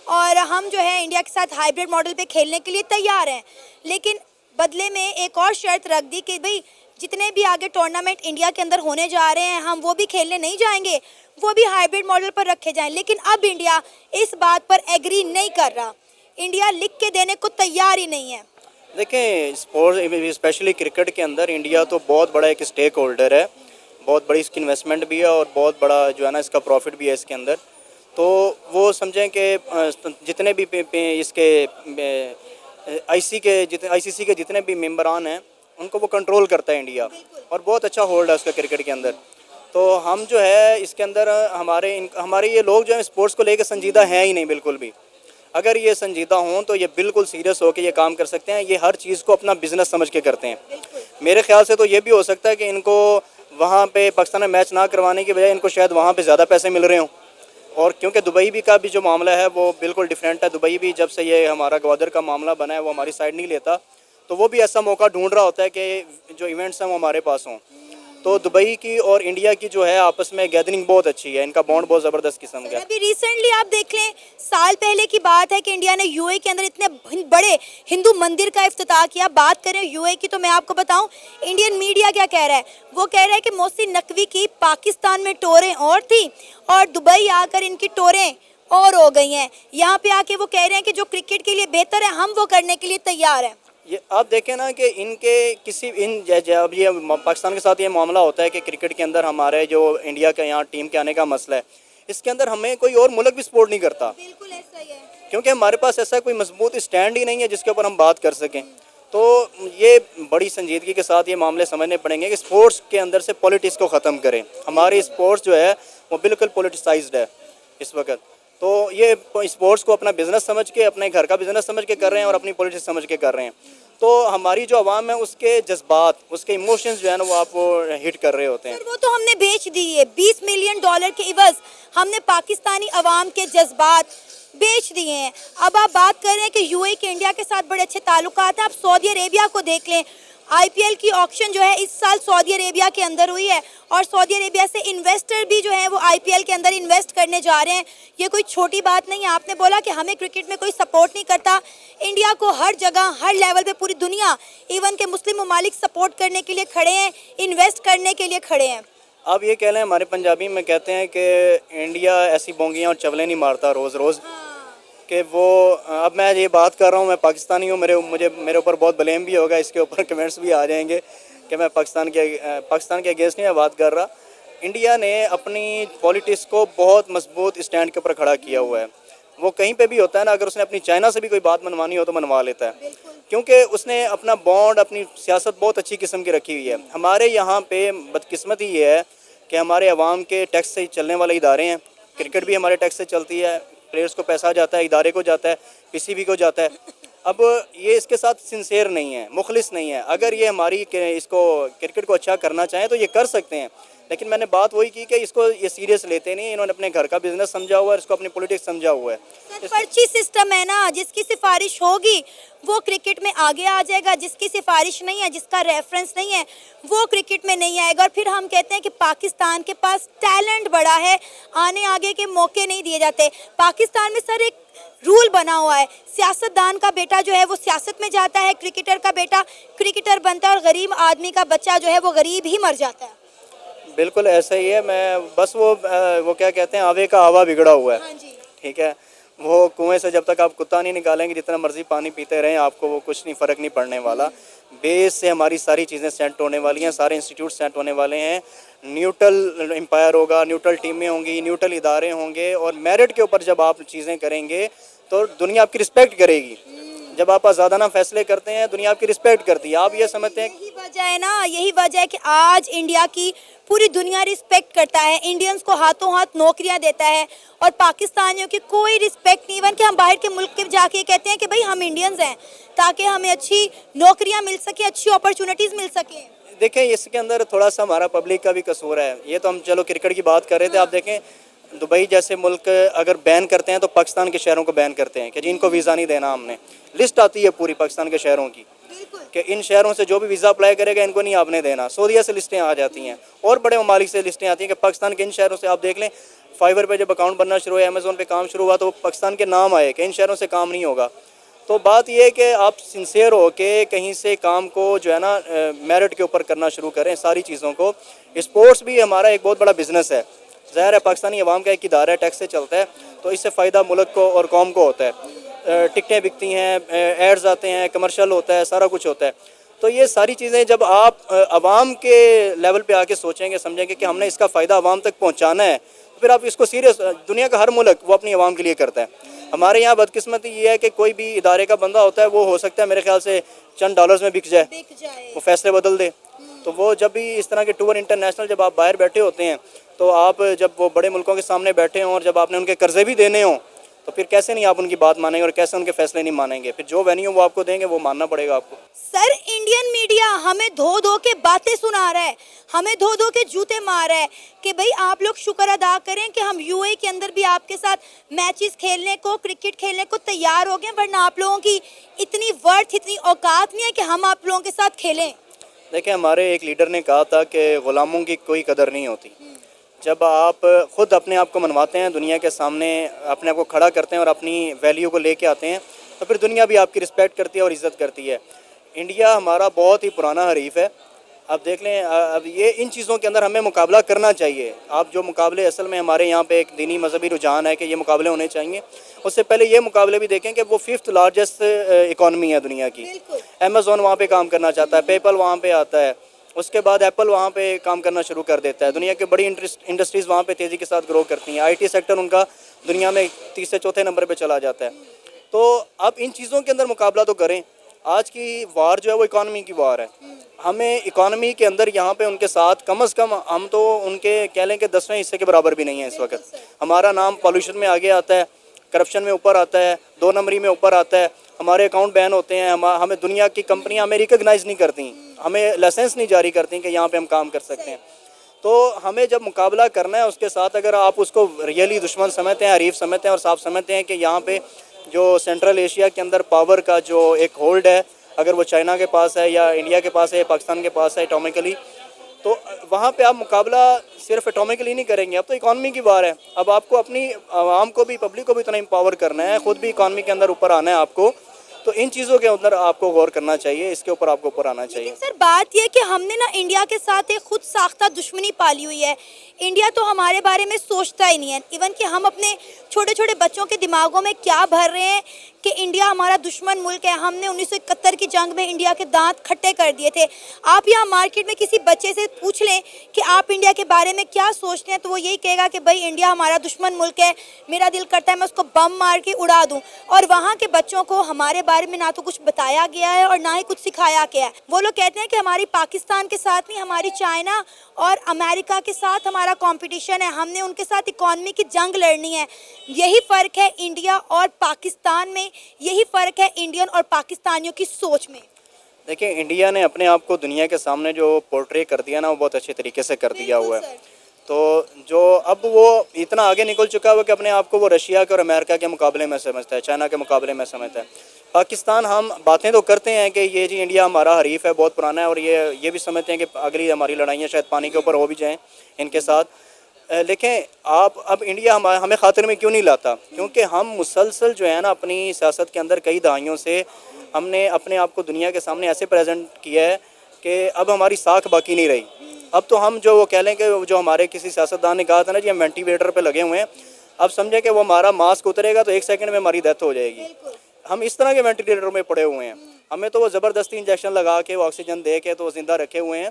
और हम जो है इंडिया के साथ हाइब्रिड मॉडल पे खेलने के लिए तैयार हैं। लेकिन बदले में एक और शर्त रख दी कि भाई जितने भी आगे टूर्नामेंट इंडिया के अंदर होने जा रहे हैं हम वो भी खेलने नहीं जाएंगे, वो भी हाइब्रिड मॉडल पर रखे जाएं। लेकिन अब इंडिया इस बात पर एग्री नहीं कर रहा। इंडिया लिख के देने को तैयार ही नहीं है। देखें, स्पोर्ट्स स्पेशली क्रिकेट के अंदर इंडिया तो बहुत बड़ा एक स्टेक होल्डर है। बहुत बड़ी इसकी इन्वेस्टमेंट भी है और बहुत बड़ा जो है ना इसका प्रॉफिट भी है इसके अंदर। तो वो समझें कि जितने भी इसके आईसीसी के जितने भी मेंबरान हैं उनको वो कंट्रोल करता है इंडिया, और बहुत अच्छा होल्ड है उसका क्रिकेट के अंदर। तो हम जो है इसके अंदर हमारे ये लोग जो हैं स्पोर्ट्स को लेकर संजीदा हैं ही नहीं बिल्कुल भी। अगर ये संजीदा हों तो ये बिल्कुल सीरियस होकर ये काम कर सकते हैं। ये हर चीज़ को अपना बिजनेस समझ के करते हैं। मेरे ख्याल से तो ये भी हो सकता है कि इनको वहाँ पे पाकिस्तान में मैच ना करवाने की बजाय इनको शायद वहाँ पे ज़्यादा पैसे मिल रहे हों। और क्योंकि दुबई भी का भी जो मामला है वो बिल्कुल डिफरेंट है। दुबई भी जब से ये हमारा ग्वादर का मामला बना है वो हमारी साइड नहीं लेता, तो वो भी ऐसा मौका ढूंढ रहा होता है कि जो इवेंट्स हैं वो हमारे पास हों। तो दुबई की और इंडिया की जो है आपस में गैदरिंग बहुत अच्छी है, इनका बॉन्ड बहुत ज़बरदस्त किस्म का है। अभी रिसेंटली आप देख लें, साल पहले की बात है कि इंडिया ने यूएई के अंदर इतने बड़े हिंदू मंदिर का इफ्तिताह किया। बात करें यूएई की तो मैं आपको बताऊं इंडियन मीडिया क्या कह रहा है। वो कह रहा है कि मोहसिन नकवी की पाकिस्तान में टोरें और थी और दुबई आकर इनकी टोरें और हो गई हैं। यहाँ पे आके वो कह रहे हैं कि जो क्रिकेट के लिए बेहतर है हम वो करने के लिए तैयार हैं। ये आप देखें ना कि इनके जब ये पाकिस्तान के साथ ये मामला होता है कि क्रिकेट के अंदर हमारे जो इंडिया के यहाँ टीम के आने का मसला है, इसके अंदर हमें कोई और मुल्क भी सपोर्ट नहीं करता। बिल्कुल ऐसा ही है, क्योंकि हमारे पास ऐसा कोई मजबूत स्टैंड ही नहीं है जिसके ऊपर हम बात कर सकें। तो ये बड़ी संजीदगी के साथ ये मामले समझने पड़ेंगे कि स्पोर्ट्स के अंदर से पॉलिटिक्स को ख़त्म करें। हमारी स्पोर्ट्स जो है वो बिल्कुल पॉलिटिसाइज्ड है इस वक्त। तो ये स्पोर्ट्स को अपना बिजनेस समझ के, अपने घर का बिजनेस समझ के कर रहे हैं और अपनी पॉलिटिक्स समझ के कर रहे हैं। तो हमारी जो आवाम है उसके जज्बात, उसके इमोशंस जो है ना वो आपको हिट कर रहे होते हैं। वो तो हमने बेच दी है $20 मिलियन के इवज। हमने पाकिस्तानी अवाम के जज्बात, बेच दिए हैं। अब आप बात कर रहे हैं कि यूएई के इंडिया के साथ बड़े अच्छे ताल्लुकात हैं। आप सऊदी अरेबिया को देख लें, आईपीएल की ऑक्शन जो है इस साल सऊदी अरेबिया के अंदर हुई है और सऊदी अरेबिया से इन्वेस्टर भी जो है वो आईपीएल के अंदर इन्वेस्ट करने जा रहे हैं। ये कोई छोटी बात नहीं है। आपने बोला कि हमें क्रिकेट में कोई सपोर्ट नहीं करता, इंडिया को हर जगह हर लेवल पे पूरी दुनिया इवन के मुस्लिम ममालिक सपोर्ट करने के लिए खड़े हैं, इन्वेस्ट करने के लिए खड़े हैं। आप ये कह लें, हमारे पंजाबी में कहते हैं कि इंडिया ऐसी बोंगियाँ और चवलें नहीं मारता रोज़ रोज़ कि वो। अब मैं ये बात कर रहा हूँ, मैं पाकिस्तानी हूँ, मेरे ऊपर बहुत ब्लेम भी होगा, इसके ऊपर कमेंट्स भी आ जाएंगे कि मैं पाकिस्तान के अगेंस्ट नहीं मैं बात कर रहा। इंडिया ने अपनी पॉलिटिक्स को बहुत मजबूत स्टैंड के ऊपर खड़ा किया हुआ है। वो कहीं पे भी होता है ना, अगर उसने अपनी चाइना से भी कोई बात मनवानी हो तो मनवा लेता है, क्योंकि उसने अपना बॉन्ड, अपनी सियासत बहुत अच्छी किस्म की रखी हुई है। हमारे यहाँ पे बदकिस्मती ये है कि हमारे अवाम के टैक्स से चलने वाले इदारे हैं। क्रिकेट भी हमारे टैक्स से चलती है, प्लेयर्स को पैसा जाता है, इदारे को जाता है, पीसीबी को जाता है। अब ये इसके साथ सिंसेयर नहीं है, मुखलिस नहीं है। अगर ये हमारी इसको क्रिकेट को अच्छा करना चाहें तो ये कर सकते हैं, लेकिन मैंने बात वही की कि इसको ये सीरियस लेते नहीं। इन्होंने अपने घर का बिजनेस समझा हुआ है, इसको अपनी पॉलिटिक्स समझा हुआ है। पर्ची सिस्टम है ना, जिसकी सिफारिश होगी वो क्रिकेट में आगे आ जाएगा, जिसकी सिफारिश नहीं है, जिसका रेफरेंस नहीं है, वो क्रिकेट में नहीं आएगा। और फिर हम कहते हैं कि पाकिस्तान के पास टैलेंट बड़ा है, आने आगे के मौके नहीं दिए जाते। पाकिस्तान में सर एक रूल बना हुआ है, सियासतदान का बेटा जो है वो सियासत में जाता है, क्रिकेटर का बेटा क्रिकेटर बनता है और गरीब आदमी का बच्चा जो है वो गरीब ही मर जाता है। बिल्कुल ऐसा ही है। मैं बस वो क्या कहते हैं, आवे का आवा बिगड़ा हुआ है। हाँ जी। ठीक है, वो कुएं से जब तक आप कुत्ता नहीं निकालेंगे, जितना मर्जी पानी पीते रहें, आपको वो कुछ नहीं, फ़र्क नहीं पड़ने वाला। बेस से हमारी सारी चीज़ें सेट होने वाली हैं, सारे इंस्टीट्यूट सेट होने वाले हैं। न्यूट्रल एम्पायर होगा, न्यूट्रल टीमें होंगी, न्यूट्रल इदारे होंगे, और मेरिट के ऊपर जब आप चीज़ें करेंगे तो दुनिया आपकी रिस्पेक्ट करेगी। जब आप आज़ादाना फैसले करते हैं, दुनिया आपकी रिस्पेक्ट करती है। आप ये समझते हैं, यही वजह है ना, यही वजह है कि आज इंडिया की पूरी दुनिया रिस्पेक्ट करता है, इंडियंस को हाथों हाथ नौकरियां देता है और पाकिस्तानियों की कोई रिस्पेक्ट नहीं। इवन कि हम बाहर के मुल्क के जाके कहते हैं कि भाई हम इंडियंस हैं, ताकि हमें अच्छी नौकरियां मिल सके, अच्छी अपॉर्चुनिटीज़ मिल सके। देखें इसके अंदर थोड़ा सा हमारा पब्लिक का भी कसूर है। ये तो हम चलो क्रिकेट की बात कर रहे थे, आप देखें दुबई जैसे मुल्क अगर बैन करते हैं तो पाकिस्तान के शहरों को बैन करते हैं कि जिनको वीज़ा नहीं देना। हमने लिस्ट आती है पूरी पाकिस्तान के शहरों की कि इन शहरों से जो भी वीज़ा अप्लाई करेगा इनको नहीं आपने देना। सऊदीया से लिस्टें आ जाती हैं और बड़े ममालिक से लिस्टें आती हैं कि पाकिस्तान के इन शहरों से। आप देख लें, फाइवर पे जब अकाउंट बनना शुरू हुआ, अमेज़ोन पे काम शुरू हुआ, तो पाकिस्तान के नाम आए कि इन शहरों से काम नहीं होगा। तो बात यह है कि आप सिंसियर हो के कहीं से काम को जो है ना मेरिट के ऊपर करना शुरू करें सारी चीज़ों को। स्पोर्ट्स भी हमारा एक बहुत बड़ा बिजनेस है। ज़ाहिर है पाकिस्तानी अवाम का एक इदारा है, टैक्स से चलता है, तो इससे फ़ायदा मुल्क को और कौम को होता है। टिकटें बिकती हैं, एड्स आते हैं, कमर्शियल होता है, सारा कुछ होता है। तो ये सारी चीज़ें जब आप अवाम के लेवल पे आके सोचेंगे, समझेंगे कि हमने इसका फ़ायदा अवाम तक पहुँचाना है, तो फिर आप इसको सीरियस, दुनिया का हर मुल्क वो अपनी अवाम के लिए करता है। हमारे यहाँ बदकिस्मती ये है कि कोई भी इदारे का बंदा होता है, वो हो सकता है मेरे ख्याल से चंद डॉलर्स में बिक जाए, वो फैसले बदल दे। तो वो जब भी इस तरह के टूर इंटरनेशनल जब आप बाहर बैठे होते हैं, तो आप जब वो बड़े मुल्कों के सामने बैठे हों और जब आपने उनके कर्जे भी देने हों, तो फिर कैसे नहीं आप उनकी बात मानेंगे और कैसे उनके फैसले नहीं मानेंगे। फिर जो वेन्यू वो आपको देंगे वो मानना पड़ेगा आपको। सर इंडियन मीडिया हमें धो धो के बातें सुना रहा है, हमें धो धो के जूते मार रहा है कि भाई आप लोग शुक्र अदा करें कि हम यूएई के अंदर भी आपके साथ मैचेस खेलने को, क्रिकेट खेलने को तैयार हो गए, वरना आप लोगों की इतनी वर्थ, इतनी औकात नहीं है कि हम आप लोगों के साथ खेलें। देखिए, हमारे एक लीडर ने कहा था कि ग़ुलामों की कोई कदर नहीं होती। जब आप ख़ुद अपने आप को मनवाते हैं, दुनिया के सामने अपने आप को खड़ा करते हैं और अपनी वैल्यू को लेके आते हैं, तो फिर दुनिया भी आपकी रिस्पेक्ट करती है और इज़्ज़त करती है। इंडिया हमारा बहुत ही पुराना हरीफ है। अब देख लें, अब ये इन चीज़ों के अंदर हमें मुकाबला करना चाहिए। आप जो मुकाबले असल में हमारे यहाँ पे एक दीनी मजहबी रुझान है कि ये मुकाबले होने चाहिए। उससे पहले ये मुकाबले भी देखें कि वो 5th लार्जेस्ट इकॉनमी है दुनिया की। अमेज़ॉन वहाँ पे काम करना चाहता है, पेपल वहाँ पे आता है, उसके बाद एप्पल वहाँ पे काम करना शुरू कर देता है। दुनिया के बड़ी इंडस्ट्रीज़ वहाँ पे तेज़ी के साथ ग्रो करती हैं। IT सेक्टर उनका दुनिया में 3 से 4थे नंबर पे चला जाता है। तो आप इन चीज़ों के अंदर मुकाबला तो करें। आज की वार जो है वो इकॉनमी की वार है। हमें इकॉनमी के अंदर यहाँ पे उनके साथ कम से कम हम तो उनके कह लें कि 10वें हिस्से के बराबर भी नहीं है इस वक्त। हमारा नाम पॉल्यूशन में आगे आता है, करप्शन में ऊपर आता है, 2 नंबरी में ऊपर आता है, हमारे अकाउंट बैन होते हैं, हमें दुनिया की कंपनियां हमें रिकॉग्नाइज़ नहीं करती, हमें लाइसेंस नहीं जारी करती कि यहाँ पे हम काम कर सकते हैं। तो हमें जब मुकाबला करना है उसके साथ, अगर आप उसको रियली दुश्मन समझते हैं, हरीफ समझते हैं और साफ समझते हैं कि यहाँ पे जो सेंट्रल एशिया के अंदर पावर का जो एक होल्ड है, अगर वो चाइना के पास है या इंडिया के पास है, पाकिस्तान के पास है एटॉमिकली, तो वहाँ पे आप मुकाबला सिर्फ एटॉमिकली नहीं करेंगे। अब तो इकॉनमी की बात है, अब आपको अपनी आवाम को भी, पब्लिक को भी इतना एम्पावर करना है, ख़ुद भी इकॉनमी के अंदर ऊपर आना है आपको। तो इन चीज़ों के अंदर आपको गौर करना चाहिए, इसके ऊपर आपको ऊपर आना चाहिए। सर बात यह कि हमने ना इंडिया के साथ एक खुद साख्ता दुश्मनी पाली हुई है। इंडिया तो हमारे बारे में सोचता ही नहीं है। इवन कि हम अपने छोटे छोटे बच्चों के दिमागों में क्या भर रहे हैं कि इंडिया हमारा दुश्मन मुल्क है। हमने 1971 की जंग में इंडिया के दांत खट्टे कर दिए थे। आप यहाँ मार्केट में किसी बच्चे से पूछ लें कि आप इंडिया के बारे में क्या सोचते हैं, तो वो यही कहेगा कि भाई इंडिया हमारा दुश्मन मुल्क है, मेरा दिल करता है मैं उसको बम मार के उड़ा दूँ। और वहाँ के बच्चों को हमारे बारे में ना तो कुछ बताया गया है और ना ही कुछ सिखाया गया है। वो लोग कहते हैं कि हमारी पाकिस्तान के साथ नहीं, हमारी चाइना और अमेरिका के साथ हमारा कंपटीशन है, हमने उनके साथ इकॉनमी की जंग लड़नी है। यही फ़र्क है इंडिया और पाकिस्तान में, यही फ़र्क है इंडियन और पाकिस्तानियों की सोच में। देखिए, इंडिया ने अपने आप को दुनिया के सामने जो पोर्ट्रे कर दिया ना, वो बहुत अच्छे तरीके से कर दिया हुआ है। तो जो अब वो इतना आगे निकल चुका हुआ कि अपने आप को वो रशिया के और अमेरिका के मुकाबले में समझता है, चाइना के मुकाबले में समझता है। पाकिस्तान, हम बातें तो करते हैं कि ये जी इंडिया हमारा हरीफ है, बहुत पुराना है, और ये भी समझते हैं कि अगली हमारी लड़ाइयाँ शायद पानी के ऊपर हो भी जाएँ इनके साथ। लेकिन आप अब इंडिया हमें खातिर में क्यों नहीं लाता? क्योंकि हम मुसलसल जो है ना अपनी सियासत के अंदर कई दहाइयों से हमने अपने आप को दुनिया के सामने ऐसे प्रेजेंट किया है कि अब हमारी साख बाकी नहीं रही। अब तो हम जो वो कह लें कि जो हमारे किसी सियासतदान ने कहा था ना जी, हम वेंटिलेटर पे लगे हुए हैं, अब समझे कि वो हमारा मास्क उतरेगा तो 1 सेकंड में हमारी डेथ हो जाएगी। हम इस तरह के वेंटिलेटर में पड़े हुए हैं। हमें तो वो ज़बरदस्ती इंजेक्शन लगा के, वो ऑक्सीजन दे के तो ज़िंदा रखे हुए हैं।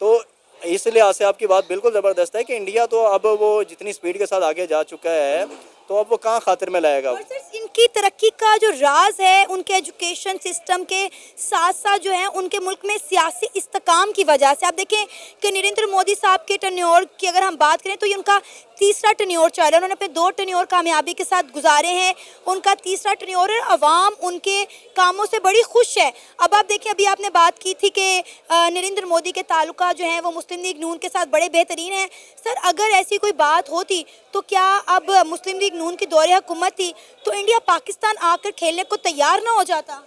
तो इस लिहाज से आपकी बात बिल्कुल ज़बरदस्त है कि इंडिया तो अब वो जितनी स्पीड के साथ आगे जा चुका है, तो अब वो कहाँ खातिर में लाएगा। और सर इनकी तरक्की का जो राज है उनके एजुकेशन सिस्टम के साथ साथ जो है उनके मुल्क में सियासी इस्तेकाम की वजह से। आप देखें कि नरेंद्र मोदी साहब के टन्योर की अगर हम बात करें तो ये उनका तीसरा टन्योर चल रहा है। उन्होंने अपने 2 टन्योर कामयाबी के साथ गुजारे हैं, उनका तीसरा टन्योर है। अवाम उनके कामों से बड़ी खुश है। अब आप देखें, अभी आपने बात की थी कि नरेंद्र मोदी के ताल्लुका जो हैं वो मुस्लिम लीग नून के साथ बड़े बेहतरीन हैं। सर अगर ऐसी कोई बात होती तो क्या अब मुस्लिम लीग नून की दौरे हुकूमत थी तो इंडिया पाकिस्तान आकर खेलने को तैयार ना हो जाता?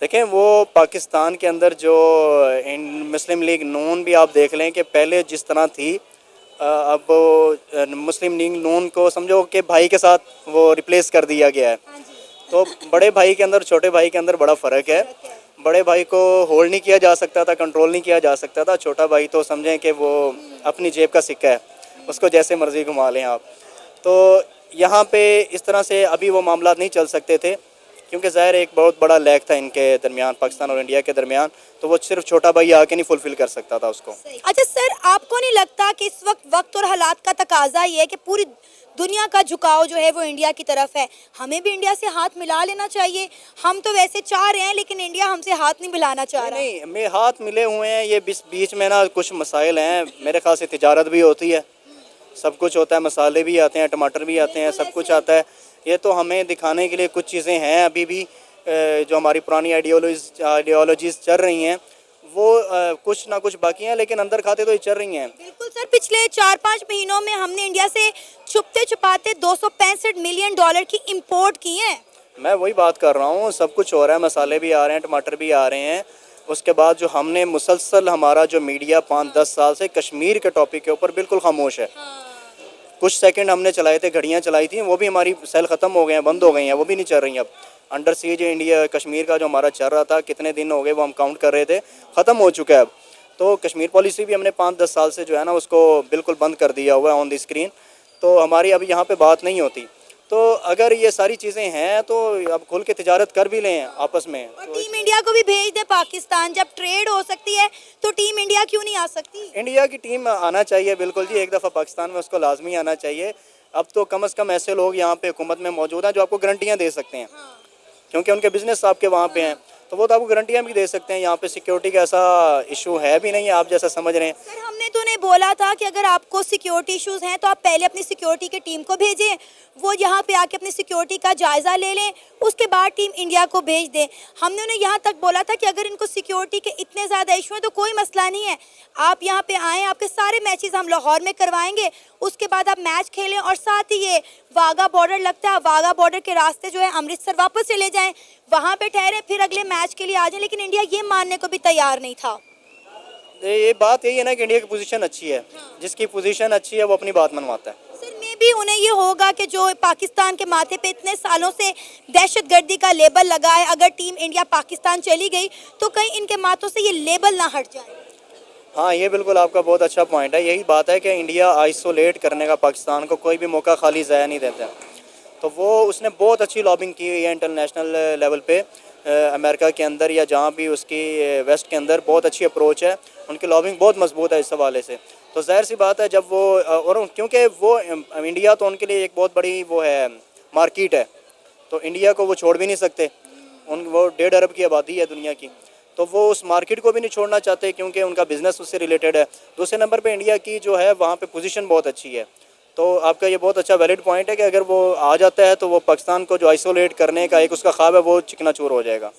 देखें, वो पाकिस्तान के अंदर जो मुस्लिम लीग नून भी आप देख लें कि पहले जिस तरह थी, अब मुस्लिम लीग नून को समझो कि भाई के साथ वो रिप्लेस कर दिया गया है। तो बड़े भाई के अंदर छोटे भाई के अंदर बड़ा फ़र्क है। बड़े भाई को होल्ड नहीं किया जा सकता था, कंट्रोल नहीं किया जा सकता था। छोटा भाई तो समझें कि वो अपनी जेब का सिक्का है, उसको जैसे मर्ज़ी घुमा लें आप। तो यहाँ पे इस तरह से अभी वो मामला नहीं चल सकते थे, क्योंकि ज़ाहिर एक बहुत बड़ा लैग था इनके दरमियान, पाकिस्तान और इंडिया के दरमियान। तो वो सिर्फ छोटा भाई आके नहीं फुलफ़िल कर सकता था उसको। अच्छा सर, आपको नहीं लगता कि इस वक्त और हालात का तकाजा ये है कि पूरी दुनिया का झुकाव जो है वो इंडिया की तरफ है? हमें भी इंडिया से हाथ मिला लेना चाहिए। हम तो वैसे चाह रहे हैं लेकिन इंडिया हमसे हाथ नहीं मिलाना चाह रहा। नहीं, मैं हाथ मिले हुए हैं। ये बीच में ना कुछ मसाइल हैं, मेरे ख्याल से तिजारत भी होती है, सब कुछ होता है, मसाले भी आते हैं, टमाटर भी आते हैं, सब कुछ आता है। ये तो हमें दिखाने के लिए कुछ चीज़ें हैं अभी भी, जो हमारी पुरानी आइडियोलॉजीज़ चल रही हैं वो कुछ ना कुछ बाकी हैं, लेकिन अंदर खाते तो ये चल रही हैं। बिल्कुल सर, पिछले 4-5 महीनों में हमने इंडिया से छुपते छुपाते 265 मिलियन डॉलर की इंपोर्ट की है। मैं वही बात कर रहा हूँ, सब कुछ हो रहा है, मसाले भी आ रहे हैं, टमाटर भी आ रहे हैं। उसके बाद जो हमने मुसलसल, हमारा जो मीडिया 5-10 साल से कश्मीर के टॉपिक के ऊपर बिल्कुल खामोश है। कुछ सेकंड हमने चलाए थे, घड़ियाँ चलाई थी, वो भी हमारी सेल ख़त्म हो गए हैं, बंद हो गई हैं, वो भी नहीं चल रही हैं अब। अंडर सीज इंडिया कश्मीर का जो हमारा चल रहा था, कितने दिन हो गए वो हम काउंट कर रहे थे, ख़त्म हो चुका है अब। तो कश्मीर पॉलिसी भी हमने 5-10 साल से जो है ना उसको बिल्कुल बंद कर दिया हुआ है ऑन द स्क्रीन। तो हमारी अभी यहाँ पे बात नहीं होती। तो अगर ये सारी चीज़ें हैं तो अब खुल के तिजारत कर भी लें आपस में। और टीम इंडिया को भी भेज दे पाकिस्तान। जब ट्रेड हो सकती है तो टीम इंडिया क्यों नहीं आ सकती? इंडिया की टीम आना चाहिए बिल्कुल जी, एक दफ़ा पाकिस्तान में उसको लाजमी आना चाहिए। अब तो कम से कम ऐसे लोग यहाँ पे हुकूमत में मौजूद हैं जो आपको गारंटियाँ दे सकते हैं, क्योंकि उनके बिजनेस आपके वहाँ पे हैं, तो वो तो आपको गारंटियाँ भी दे सकते हैं। यहाँ पे सिक्योरिटी का ऐसा इशू है भी नहीं है, आप जैसा समझ रहे हैं। सर हमने तो उन्हें बोला था कि अगर आपको सिक्योरिटी इश्यूज हैं तो आप पहले अपनी सिक्योरिटी की टीम को भेजें, वो यहाँ पे आके अपनी सिक्योरिटी का जायज़ा ले लें, उसके बाद टीम इंडिया को भेज दें। हमने उन्हें यहाँ तक बोला था कि अगर इनको सिक्योरिटी के इतने ज़्यादा इशू हैं तो कोई मसला नहीं है, आप यहाँ पे आएँ, आपके सारे मैचेस हम लाहौर में करवाएंगे, उसके बाद आप मैच खेलें और साथ ही ये वाघा बॉर्डर लगता है, वाघा बॉर्डर के रास्ते जो है अमृतसर वापस चले जाएँ, वहाँ पर ठहरें, फिर अगले मैच के लिए आ जाएँ। लेकिन इंडिया ये मानने को भी तैयार नहीं था। ये बात यही है ना कि इंडिया की पोजीशन अच्छी है, जिसकी पोजीशन अच्छी है वो अपनी बात मनवाता है। सर में भी उन्हें ये होगा कि जो पाकिस्तान के माथे पे इतने सालों से दहशतगर्दी का लेबल लगा है, अगर टीम इंडिया पाकिस्तान चली गई तो कहीं इनके माथों से ये लेबल ना हट जाए। हाँ, ये बिल्कुल आपका बहुत अच्छा पॉइंट है। यही बात है कि इंडिया आइसोलेट करने का पाकिस्तान को कोई भी मौका खाली ज़ाया नहीं देता। तो वो उसने बहुत अच्छी लॉबिंग की हुई है इंटरनेशनल लेवल पे, अमेरिका के अंदर या जहाँ भी उसकी वेस्ट के अंदर बहुत अच्छी अप्रोच है, उनकी लॉबिंग बहुत मजबूत है इस हवाले से। तो ज़ाहिर सी बात है जब वो और क्योंकि वो इंडिया तो उनके लिए एक बहुत बड़ी वो है मार्केट है, तो इंडिया को वो छोड़ भी नहीं सकते। वो 1.5 अरब की आबादी है दुनिया की, तो वो उस मार्केट को भी नहीं छोड़ना चाहते क्योंकि उनका बिज़नेस उससे रिलेटेड है। दूसरे नंबर पे इंडिया की जो है वहाँ पे पोजीशन बहुत अच्छी है। तो आपका ये बहुत अच्छा वैलिड पॉइंट है कि अगर वो आ जाता है तो वो पाकिस्तान को जो आइसोलेट करने का एक उसका ख्वाब है वो चिकनाचूर हो जाएगा।